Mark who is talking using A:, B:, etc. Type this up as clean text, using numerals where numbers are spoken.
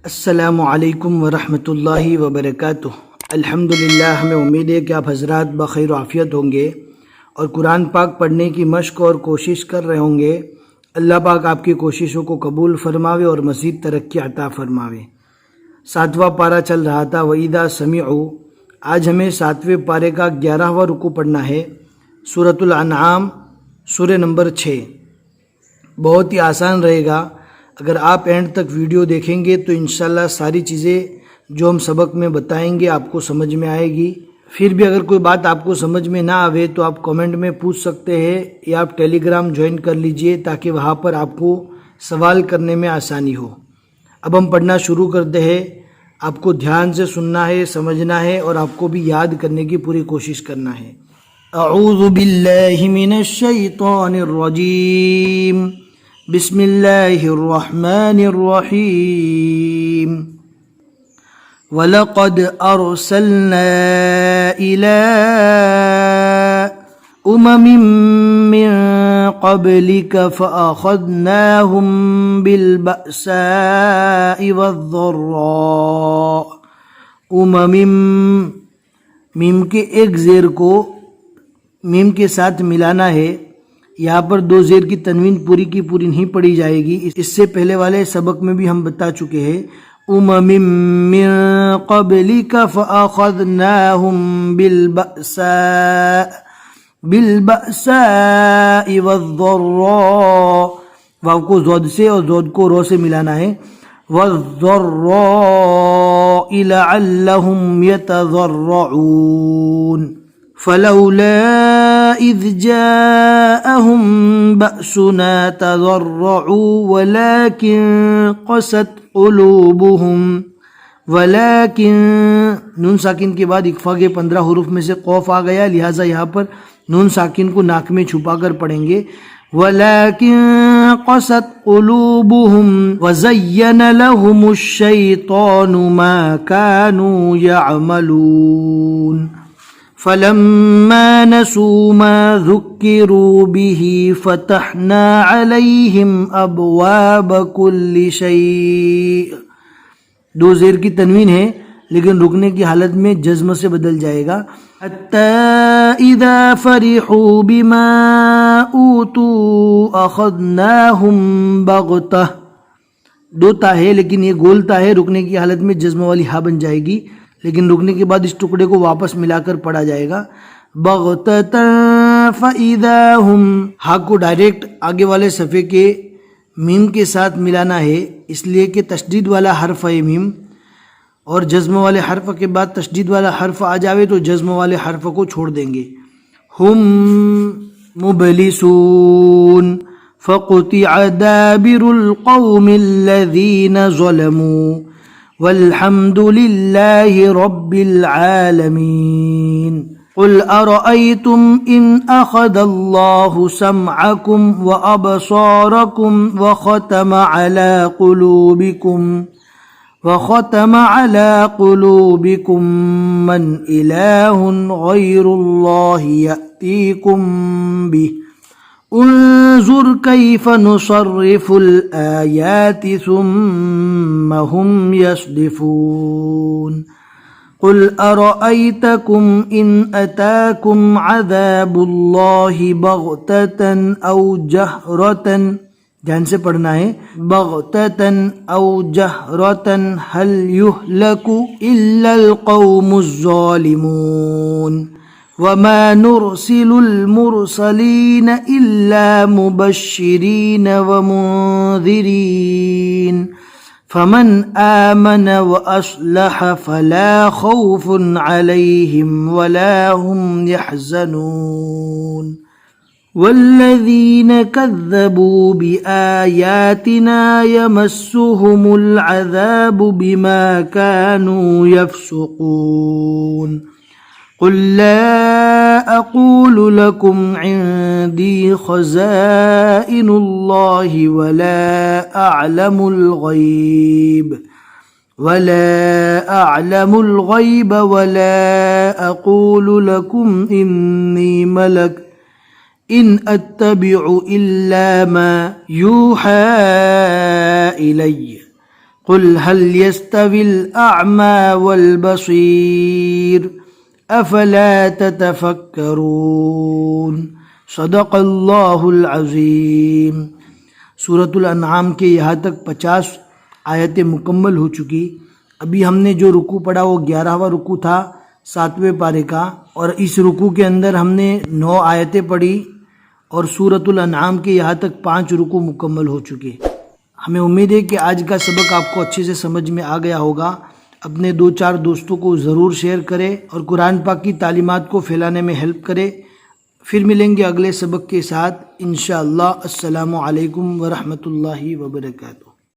A: السلام علیکم ورحمۃ اللہ وبرکاتہ۔ الحمدللہ، ہمیں امید ہے کہ آپ حضرات بخیر و عافیت ہوں گے اور قرآن پاک پڑھنے کی مشق اور کوشش کر رہے ہوں گے۔ اللہ پاک آپ کی کوششوں کو قبول فرماوے اور مزید ترقی عطا فرماوے۔ 7واں پارہ چل رہا تھا وَإِذَا سَمِعُوا۔ آج ہمیں 7ویں پارے کا 11واں رکوع پڑھنا ہے، سورۃ الانعام، سورہ نمبر 6۔ بہت ہی آسان رہے گا، اگر آپ اینڈ تک ویڈیو دیکھیں گے تو انشاءاللہ ساری چیزیں جو ہم سبق میں بتائیں گے آپ کو سمجھ میں آئے گی۔ پھر بھی اگر کوئی بات آپ کو سمجھ میں نہ آوے تو آپ کامنٹ میں پوچھ سکتے ہیں یا آپ ٹیلی گرام جوائن کر لیجئے تاکہ وہاں پر آپ کو سوال کرنے میں آسانی ہو۔ اب ہم پڑھنا شروع کرتے ہیں۔ آپ کو دھیان سے سننا ہے، سمجھنا ہے اور آپ کو بھی یاد کرنے کی پوری کوشش کرنا ہے۔ اعوذ باللہ من الشیطان الرجیم، بسم اللہ الرحمن الرحیم۔ وَلَقَدْ أَرْسَلْنَا إِلَىٰ أُمَمٍ مِّن قَبْلِكَ فَأَخَذْنَاهُم بِالْبَأْسَاءِ وَالضَّرَّاءِ۔ میم کے ایک زیر کو میم کے ساتھ ملانا ہے۔ یہاں پر دو زیر کی تنوین پوری کی پوری نہیں پڑھی جائے گی، اس سے پہلے والے سبق میں بھی ہم بتا چکے ہیں۔ امم من قبلک فاخذناہم بالبأساء والضراء۔ واو کو زود سے اور زود کو رو سے ملانا ہے۔ والضراء لعلہم یتضرعون۔ فلولا إذ جاءهم بأسنا تضرعوا ولكن قست قلوبهم۔ نون ساکن کے بعد اکفا کے 15 حروف میں سے قوف آ گیا، لہٰذا یہاں پر نون ساکن کو ناک میں چھپا کر پڑھیں گے۔ ولكن قست قلوبهم وزين لهم الشيطان ما كانوا يعملون۔ فلما نسوا ما ذكروا به فتحنا عليهم ابواب كل شيء۔ دو زیر کی تنوین ہے لیکن رکنے کی حالت میں جزم سے بدل جائے گا۔ حتى اذا فرحوا بما اوتوا اخذناهم بغتة۔ دو تا ہے لیکن یہ گول تا ہے، رکنے کی حالت میں جزم والی ہا بن جائے گی، لیکن رکنے کے بعد اس ٹکڑے کو واپس ملا کر پڑھا جائے گا۔ بغتۃ فاذا هم۔ ہا کو ڈائریکٹ آگے والے صفحے کے میم کے ساتھ ملانا ہے، اس لیے کہ تشدید والا حرف ہے میم، اور جزم والے حرف کے بعد تشدید والا حرف آ جاوے تو جزم والے حرف کو چھوڑ دیں گے۔ ہم مبلسون فقطع دابر القوم الذین ظلموا والحمد للہ رب العالمین۔ قل ارأيتم ان اخذ اللہ سمعکم وابصارکم وختم على قلوبكم من اله غیر اللہ یأتیکم به۔ انظر كيف نصرف الآيات ثم هم يصدفون۔ قل أرأيتكم إن أتاكم عذاب الله بغتة أو جهرة، دھیان سے پڑھنا ہے، بغتة أو جهرة هل يهلك إلا القوم الظالمون۔ وما نرسل المرسلين إلا مبشرين ومنذرين فمن آمن وأصلح فلا خوف عليهم ولا هم يحزنون۔ والذين كذبوا بآياتنا يمسهم العذاب بما كانوا يفسقون۔ قل لا أقول لكم عندي خزائن الله ولا أعلم الغيب ولا أقول لكم إني ملك إن أتبع إلا ما يوحى إلي قل هل يستوي الأعمى والبصير أفلا تتفكرون صدق اللہ العظیم۔ سورۃ الانعام کے یہاں تک 50 آیتیں مکمل ہو چکی۔ ابھی ہم نے جو رکوع پڑھا وہ 11واں رکوع تھا 7ویں پارے کا، اور اس رکوع کے اندر ہم نے 9 آیتیں پڑھی، اور سورۃ الانعام کے یہاں تک 5 رکوع مکمل ہو چکے۔ ہمیں امید ہے کہ آج کا سبق آپ کو اچھے سے سمجھ میں آ گیا ہوگا۔ اپنے 2-4 دوستوں کو ضرور شیئر کریں اور قرآن پاک کی تعلیمات کو پھیلانے میں ہیلپ کریں۔ پھر ملیں گے اگلے سبق کے ساتھ انشاءاللہ۔ السلام علیکم ورحمۃ اللہ وبرکاتہ۔